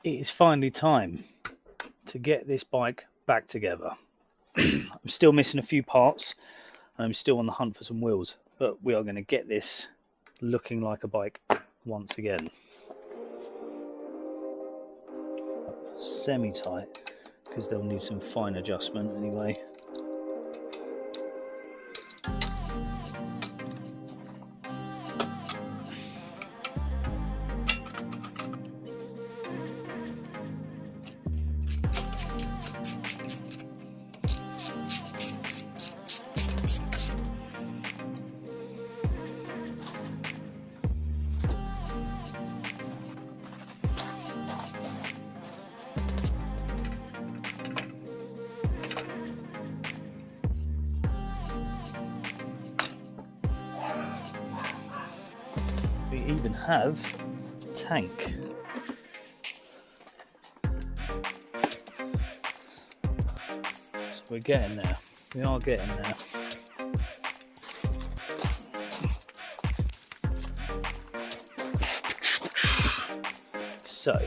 It is finally time to get this bike back together. I'm still missing a few parts and I'm still on the hunt for some wheels, but we are going to get this looking like a bike once again. Semi-tight because they'll need some fine adjustment anyway. We even have a tank. So we're getting there. We are getting there. So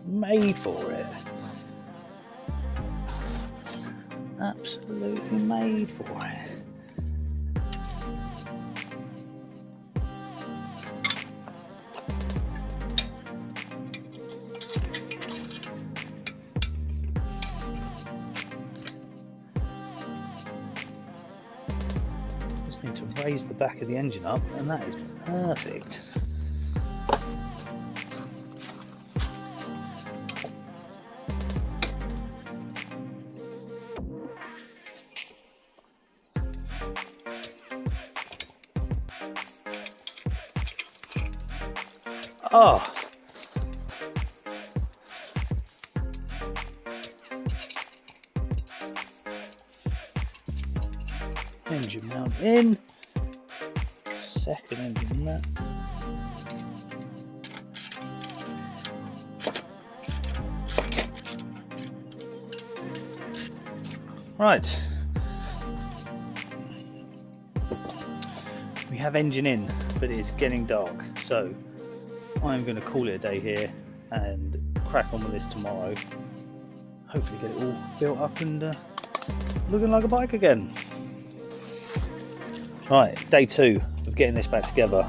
made for it. Absolutely made for it. Just need to raise the back of the engine up and that is perfect. Oh, engine mount in, second engine mount. Right, we have engine in, but it's getting dark, so I'm going to call it a day here and crack on with this tomorrow. Hopefully get it all built up and looking like a bike again. Right, day 2 of getting this back together.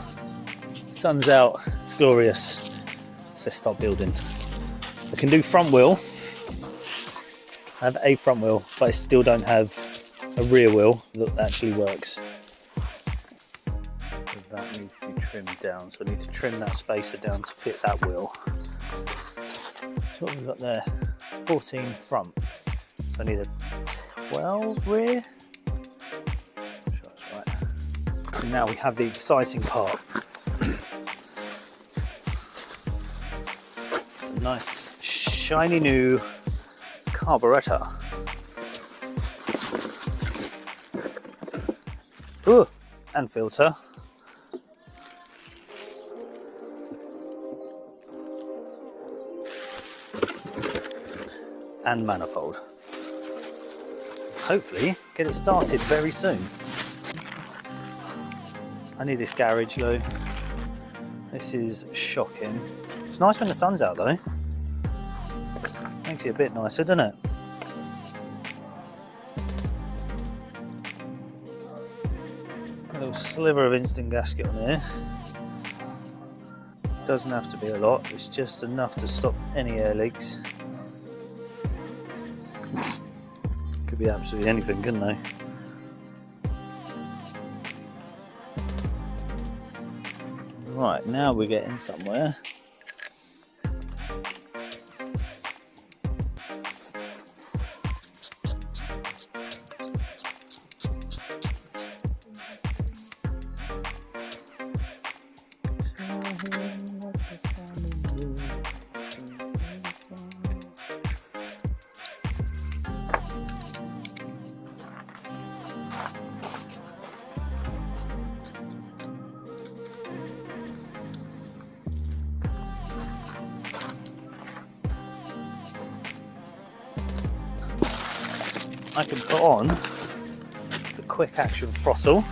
Sun's out, it's glorious. So let's start building. I can do front wheel. I have a front wheel, but I still don't have a rear wheel that actually works. That needs to be trimmed down, so I need to trim that spacer down to fit that wheel. So what we've got there, 14 front, so I need a 12 rear. I'm sure that's right. And now we have the exciting part. A nice shiny new carburetor. Ooh, and filter. And manifold. Hopefully get it started very soon. I need this garage though. This is shocking. It's nice when the sun's out though. Makes it a bit nicer, doesn't it? A little sliver of instant gasket on here. Doesn't have to be a lot, it's just enough to stop any air leaks. Could be absolutely anything, couldn't they? Right, now we're getting somewhere. I can put on the quick action throttle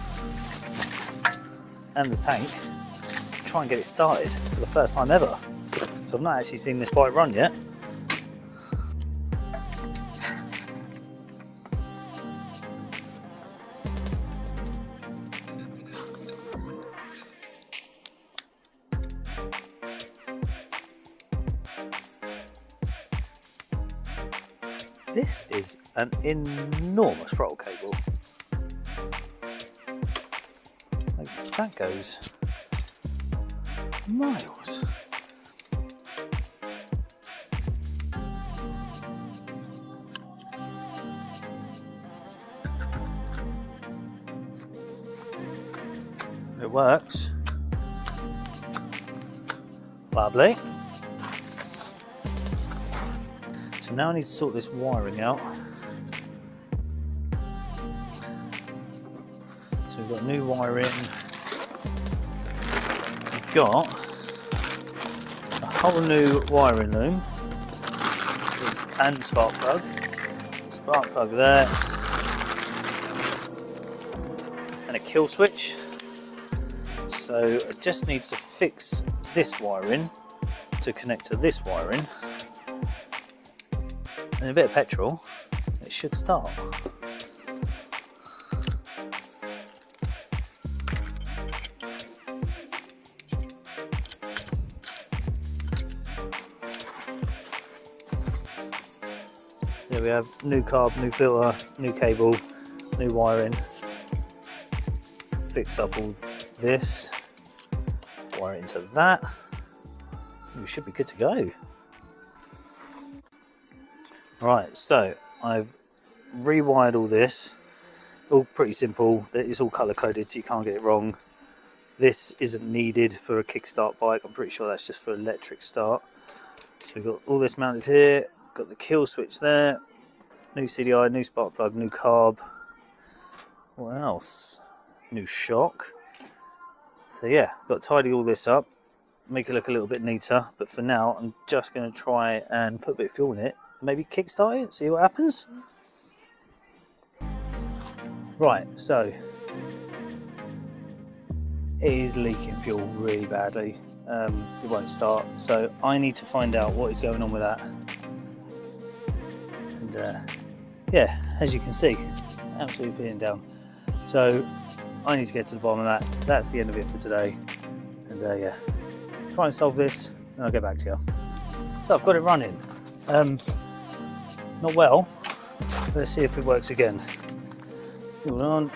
and the tank, try and get it started for the first time ever. So I've not actually seen this bike run yet. This is an enormous throttle cable. Like, that goes miles. It works. Lovely. So now I need to sort this wiring out. So we've got new wiring. We've got a whole new wiring loom and spark plug. Spark plug there. And a kill switch. So I just need to fix this wiring to connect to this wiring. And a bit of petrol, it should start. So we have new carb, new filter, new cable, new wiring. Fix up all this, wire it into that. We should be good to go. Right, so I've rewired all this, all pretty simple. It's all colour coded so you can't get it wrong. This isn't needed for a kickstart bike, I'm pretty sure that's just for electric start. So we've got all this mounted here, got the kill switch there, new CDI, new spark plug, new carb. What else? New shock. So yeah, got to tidy all this up, make it look a little bit neater, but for now I'm just going to try and put a bit of fuel in it. Maybe kickstart it, see what happens. Right, so it is leaking fuel really badly. It won't start, so I need to find out what is going on with that. And yeah, as you can see, absolutely peeing down. So I need to get to the bottom of that. That's the end of it for today. And yeah, try and solve this, and I'll get back to you. So I've got it running. Not well. Let's see if it works again. Hold on.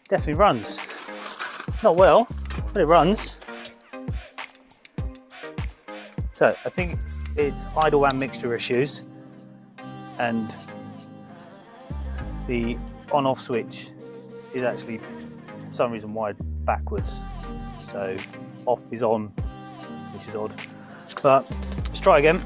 Definitely runs. Not well, but it runs. So I think it's idle and mixture issues, and the on-off switch is actually for some reason wired backwards. So off is on, which is odd. But let's try again.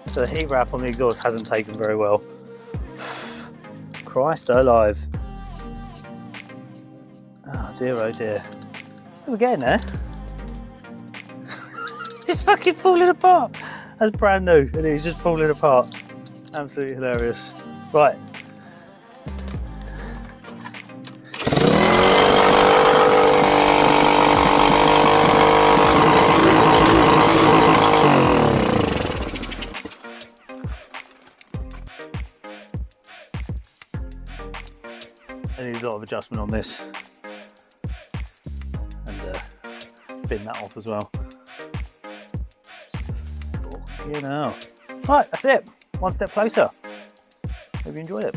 So the heat wrap on the exhaust hasn't taken very well. Christ alive. Oh dear, oh dear. We're getting there. It's fucking falling apart. That's brand new and it's just falling apart. Absolutely hilarious. Right. I need a lot of adjustment on this, and bin that off as well. Fucking hell. Right, that's it. One step closer. Hope you enjoyed it.